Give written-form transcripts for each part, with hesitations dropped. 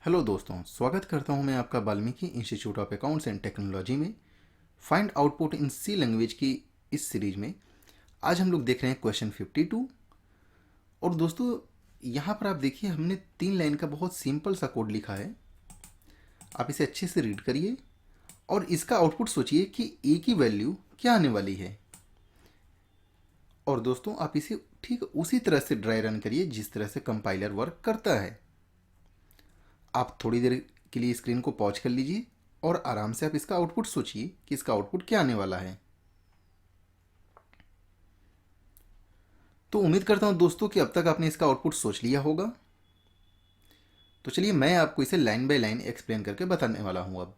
Hello दोस्तों, स्वागत करता हूं मैं आपका Valmiki institute of accounts and technology में find output in C language की इस सीरीज में आज हम लोग देख रहे हैं क्वेश्चन 52। और दोस्तों, यहां पर आप देखिए हमने 3 लाइन का बहुत सिंपल सा कोड लिखा है। आप इसे अच्छे से रीड करिए और इसका आउटपुट सोचिए कि ए की वैल्यू क्या आने वाली है। और दोस्तों, आप इसे ठीक उसी तरह से ड्राई रन करिए जिस तरह से कंपाइलर वर्क करता है। आप थोड़ी देर के लिए स्क्रीन को पॉज कर लीजिए और आराम से आप इसका आउटपुट सोचिए कि इसका आउटपुट क्या आने वाला है। तो उम्मीद करता हूं दोस्तों कि अब तक आपने इसका आउटपुट सोच लिया होगा। तो चलिए मैं आपको इसे लाइन बाय लाइन एक्सप्लेन करके बताने वाला हूं। अब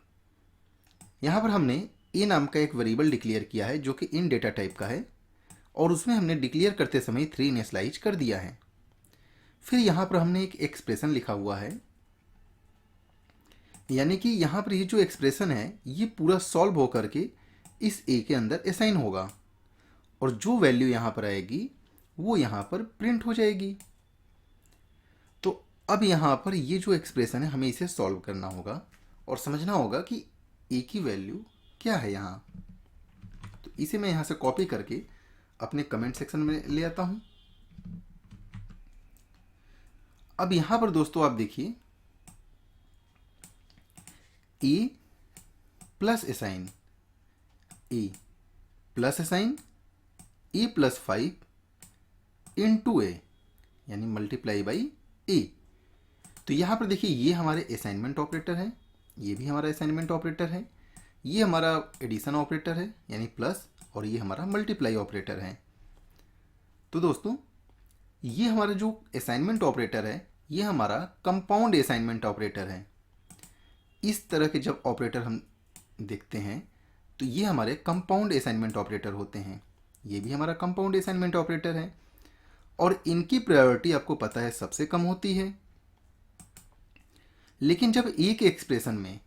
यहां पर हमने ए नाम का एक वेरिएबल डिक्लेयर किया है जो कि इन डेटा टाइप का है, और उसमें हमने डिक्लेयर करते समय 3 इनिशियलाइज कर दिया है। फिर यहां पर हमने एक एक्सप्रेशन लिखा हुआ है, यानी कि यहाँ पर ये जो एक्सप्रेशन है ये पूरा सॉल्व होकर के इस ए के अंदर असाइन होगा, और जो वैल्यू यहाँ पर आएगी वो यहाँ पर प्रिंट हो जाएगी। तो अब यहाँ पर ये जो एक्सप्रेशन है हमें इसे सॉल्व करना होगा और समझना होगा कि ए की वैल्यू क्या है यहाँ। तो इसे मैं यहाँ से कॉपी करके अपने कमेंट सेक्शन में ले आता हूँ। अब यहाँ पर दोस्तों आप देखिए ए प्लस असाइन, ए प्लस असाइन, ए प्लस 5 इंटू ए, यानी मल्टीप्लाई बाई ए। तो यहाँ पर देखिए ये हमारे असाइनमेंट ऑपरेटर है, ये भी हमारा असाइनमेंट ऑपरेटर है, ये हमारा एडिशन ऑपरेटर है यानी प्लस, और ये हमारा मल्टीप्लाई ऑपरेटर है। तो दोस्तों, ये हमारा जो असाइनमेंट ऑपरेटर है ये हमारा कंपाउंड असाइनमेंट ऑपरेटर है। इस तरह के जब ऑपरेटर हम देखते हैं तो ये हमारे कंपाउंड असाइनमेंट ऑपरेटर होते हैं। ये भी हमारा कंपाउंड असाइनमेंट ऑपरेटर है, और इनकी प्रायोरिटी आपको पता है सबसे कम होती है। लेकिन जब एक एक्सप्रेशन में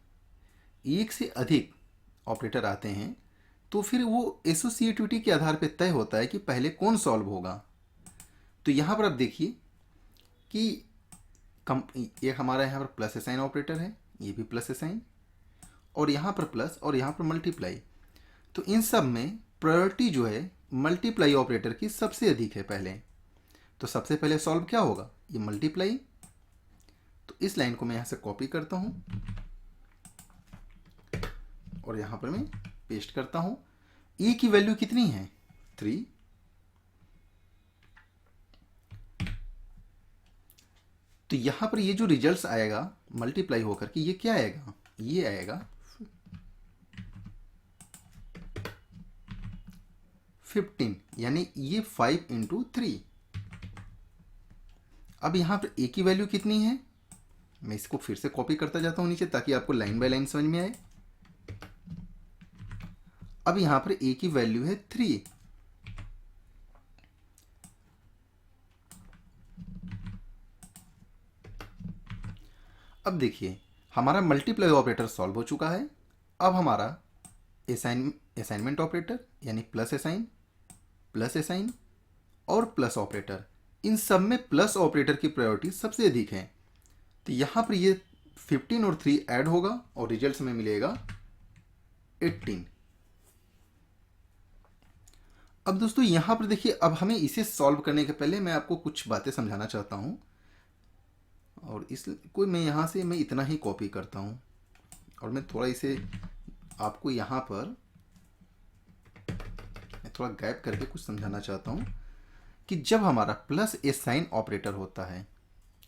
एक से अधिक ऑपरेटर आते हैं तो फिर वो एसोसिएटिविटी के आधार पर तय होता है कि पहले कौन सॉल्व होगा। तो यहाँ पर आप देखिए कि एक हमारा यहाँ पर प्लस असाइन ऑपरेटर है, ये भी प्लस असाइन, और यहाँ पर प्लस और यहाँ पर मल्टीप्लाई। तो इन सब में प्रायोरिटी जो है मल्टीप्लाई ऑपरेटर की सबसे अधिक है पहले। तो सबसे पहले सॉल्व क्या होगा, ये मल्टीप्लाई। तो इस लाइन को मैं यहाँ से कॉपी करता हूँ और यहाँ पर मैं पेस्ट करता हूँ। ए की वैल्यू कितनी है, 3। तो यहाँ पर ये जो रिजल्ट्स आएगा मल्टीप्लाई होकर के ये क्या आएगा, ये आएगा 15, यानी ये 5 इंटू 3। अब यहाँ पर ए की वैल्यू कितनी है, मैं इसको फिर से कॉपी करता जाता हूँ नीचे ताकि आपको लाइन बाय लाइन समझ में आए। अब यहाँ पर ए की वैल्यू है 3। अब देखिए हमारा मल्टीप्लाई ऑपरेटर सॉल्व हो चुका है। अब हमारा असाइनमेंट ऑपरेटर यानी प्लस असाइन और प्लस ऑपरेटर, इन सब में प्लस ऑपरेटर की प्रायोरिटी सबसे अधिक है। तो यहाँ पर ये 15 और 3 ऐड होगा और रिजल्ट में मिलेगा 18। अब दोस्तों यहाँ पर देखिए, अब हमें इसे सॉल्व करने के पहले मैं आपको कुछ बातें समझाना चाहता हूँ, और इस कोई मैं यहाँ से मैं इतना ही कॉपी करता हूँ और मैं थोड़ा इसे आपको यहाँ पर मैं थोड़ा गैप करके कुछ समझाना चाहता हूँ कि जब हमारा प्लस असाइन ऑपरेटर होता है,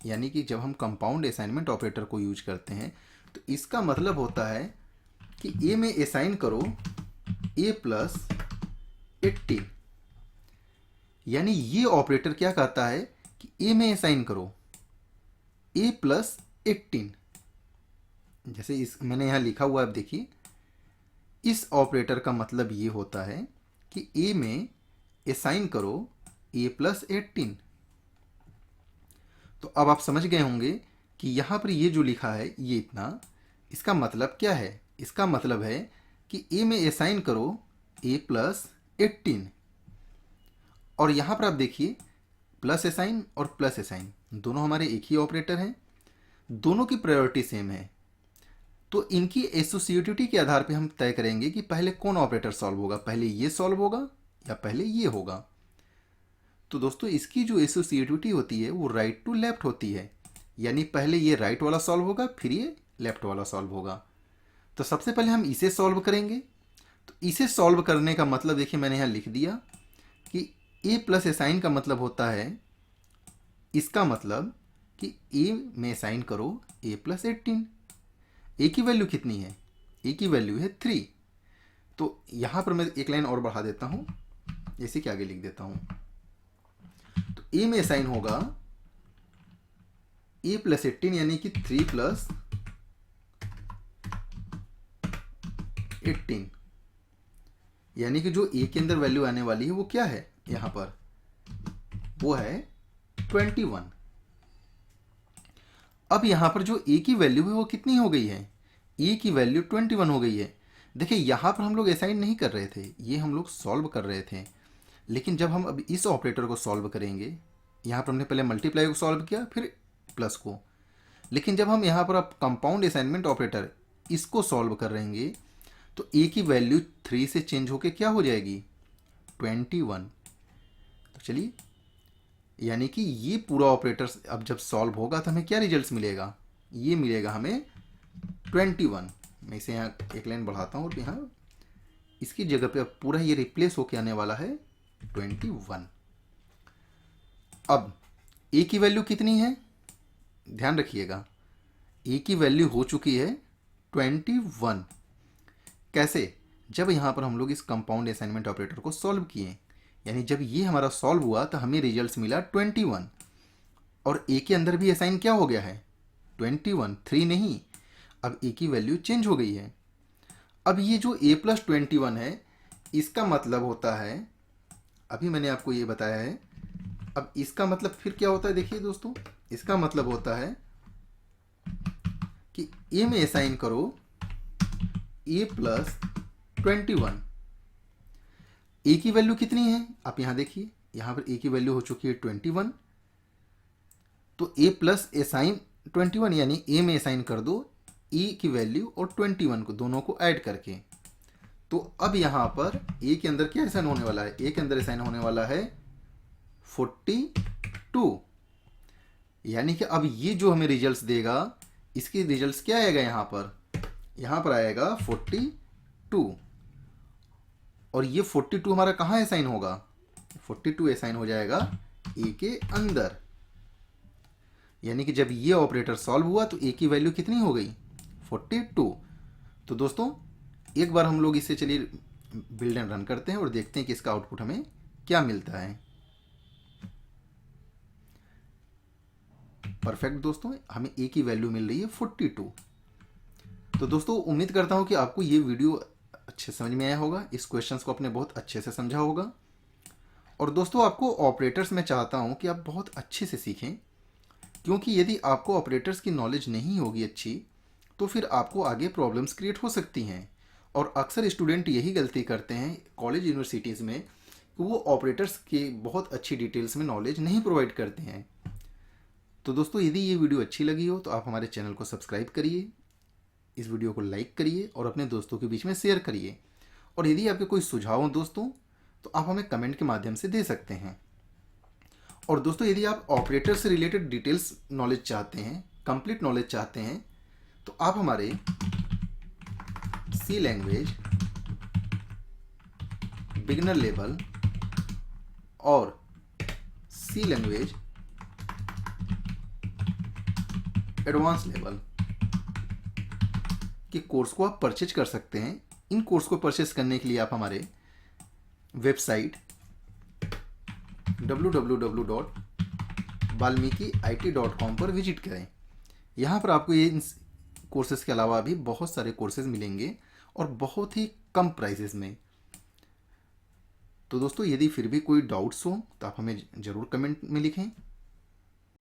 यानी कि जब हम कंपाउंड असाइनमेंट ऑपरेटर को यूज करते हैं, तो इसका मतलब होता है कि ए में असाइन करो ए प्लस 18, यानी ये ऑपरेटर क्या कहता है कि ए में असाइन करो ए प्लस 18। जैसे इस मैंने यहाँ लिखा हुआ है, आप देखिए इस ऑपरेटर का मतलब ये होता है कि ए में असाइन करो ए प्लस 18। तो अब आप समझ गए होंगे कि यहाँ पर ये जो लिखा है ये इतना, इसका मतलब क्या है, इसका मतलब है कि ए में असाइन करो ए प्लस 18। और यहाँ पर आप देखिए प्लस असाइन और प्लस असाइन दोनों हमारे एक ही ऑपरेटर हैं। दोनों की प्रायोरिटी सेम है, तो इनकी एसोसिएटिविटी के आधार पे हम तय करेंगे कि पहले कौन ऑपरेटर सॉल्व होगा, पहले ये सॉल्व होगा या पहले ये होगा। तो दोस्तों इसकी जो एसोसिएटिविटी होती है वो राइट टू लेफ्ट होती है, यानी पहले ये राइट वाला सॉल्व होगा फिर ये लेफ्ट वाला सॉल्व होगा। तो सबसे पहले हम इसे सॉल्व करेंगे। तो इसे सॉल्व करने का मतलब देखिए मैंने यहाँ लिख दिया कि ए प्लस असाइन का मतलब होता है, इसका मतलब कि ए में असाइन करो ए प्लस 18। ए की वैल्यू कितनी है, ए की वैल्यू है 3। तो यहाँ पर मैं एक लाइन और बढ़ा देता हूँ, जैसे कि आगे लिख देता हूँ। तो ए में असाइन होगा ए प्लस 18 यानी कि 3 प्लस 18, यानी कि जो ए के अंदर वैल्यू आने वाली है वो क्या है यहाँ पर, वो है 21। अब यहाँ पर जो ए की वैल्यू है वो कितनी हो गई है, ए की वैल्यू 21 हो गई है। देखिए यहाँ पर हम लोग असाइन नहीं कर रहे थे, ये हम लोग सॉल्व कर रहे थे। लेकिन जब हम अब इस ऑपरेटर को सॉल्व करेंगे, यहाँ पर हमने पहले मल्टीप्लाई को सॉल्व किया फिर प्लस को, लेकिन जब हम यहाँ पर अब कंपाउंड असाइनमेंट ऑपरेटर इसको सॉल्व कर रहेंगे तो ए की वैल्यू 3 से चेंज होके क्या हो जाएगी 21। तो चलिए, यानी कि ये पूरा ऑपरेटर अब जब सॉल्व होगा तो हमें क्या रिजल्ट्स मिलेगा, ये मिलेगा हमें 21। मैं इसे यहाँ एक लाइन बढ़ाता हूँ और यहाँ इसकी जगह पे अब पूरा ये रिप्लेस होके आने वाला है 21। अब ए की वैल्यू कितनी है, ध्यान रखिएगा, ए की वैल्यू हो चुकी है 21। कैसे, जब यहाँ पर हम लोग इस कंपाउंड असाइनमेंट ऑपरेटर को सॉल्व किए, यानी जब ये हमारा सॉल्व हुआ तो हमें रिजल्ट्स मिला 21, और ए के अंदर भी असाइन क्या हो गया है 21, 3 नहीं। अब ए की वैल्यू चेंज हो गई है। अब ये जो ए प्लस 21 है, इसका मतलब होता है, अभी मैंने आपको ये बताया है, अब इसका मतलब फिर क्या होता है, देखिए दोस्तों, इसका मतलब होता है कि ए में असाइन करो ए प्लस 21। ए की वैल्यू कितनी है, आप यहां देखिए, यहां पर ए की वैल्यू हो चुकी है 21। तो ए प्लस असाइन 21 यानी ए में असाइन कर दो ए की वैल्यू और 21 को, दोनों को ऐड करके। तो अब यहां पर ए के अंदर क्या असाइन होने वाला है, ए के अंदर असाइन होने वाला है 42, यानी कि अब ये जो हमें रिजल्ट्स देगा, इसके रिजल्ट्स क्या आएगा, यहां पर आएगा 42। और ये 42 हमारा कहाँ असाइन होगा, 42 असाइन हो जाएगा ए के अंदर। यानी कि जब ये ऑपरेटर सॉल्व हुआ तो ए की वैल्यू कितनी हो गई 42। तो दोस्तों एक बार हम लोग इसे चलिए बिल्ड एंड रन करते हैं और देखते हैं कि इसका आउटपुट हमें क्या मिलता है। परफेक्ट दोस्तों, हमें ए की वैल्यू मिल रही है 42। तो दोस्तों उम्मीद करता हूं कि आपको ये वीडियो अच्छे समझ में आया होगा, इस क्वेश्चंस को आपने बहुत अच्छे से समझा होगा। और दोस्तों आपको ऑपरेटर्स मैं चाहता हूं कि आप बहुत अच्छे से सीखें, क्योंकि यदि आपको ऑपरेटर्स की नॉलेज नहीं होगी अच्छी तो फिर आपको आगे प्रॉब्लम्स क्रिएट हो सकती हैं। और अक्सर स्टूडेंट यही गलती करते हैं कॉलेज यूनिवर्सिटीज़ में कि वो ऑपरेटर्स के बहुत अच्छी डिटेल्स में नॉलेज नहीं प्रोवाइड करते हैं। तो दोस्तों यदि ये वीडियो अच्छी लगी हो तो आप हमारे चैनल को सब्सक्राइब करिए, इस वीडियो को लाइक करिए और अपने दोस्तों के बीच में शेयर करिए। और यदि आपके कोई सुझाव हो दोस्तों तो आप हमें कमेंट के माध्यम से दे सकते हैं। और दोस्तों यदि आप ऑपरेटर से रिलेटेड डिटेल्स नॉलेज चाहते हैं, कंप्लीट नॉलेज चाहते हैं, तो आप हमारे सी लैंग्वेज बिगिनर लेवल और सी लैंग्वेज एडवांस लेवल के कोर्स को आप परचेज कर सकते हैं। इन कोर्स को परचेज करने के लिए आप हमारे वेबसाइट www.valmikit.com पर विजिट करें। यहाँ पर आपको ये कोर्सेज के अलावा भी बहुत सारे कोर्सेज मिलेंगे और बहुत ही कम प्राइसेस में। तो दोस्तों यदि फिर भी कोई डाउट्स हो तो आप हमें ज़रूर कमेंट में लिखें।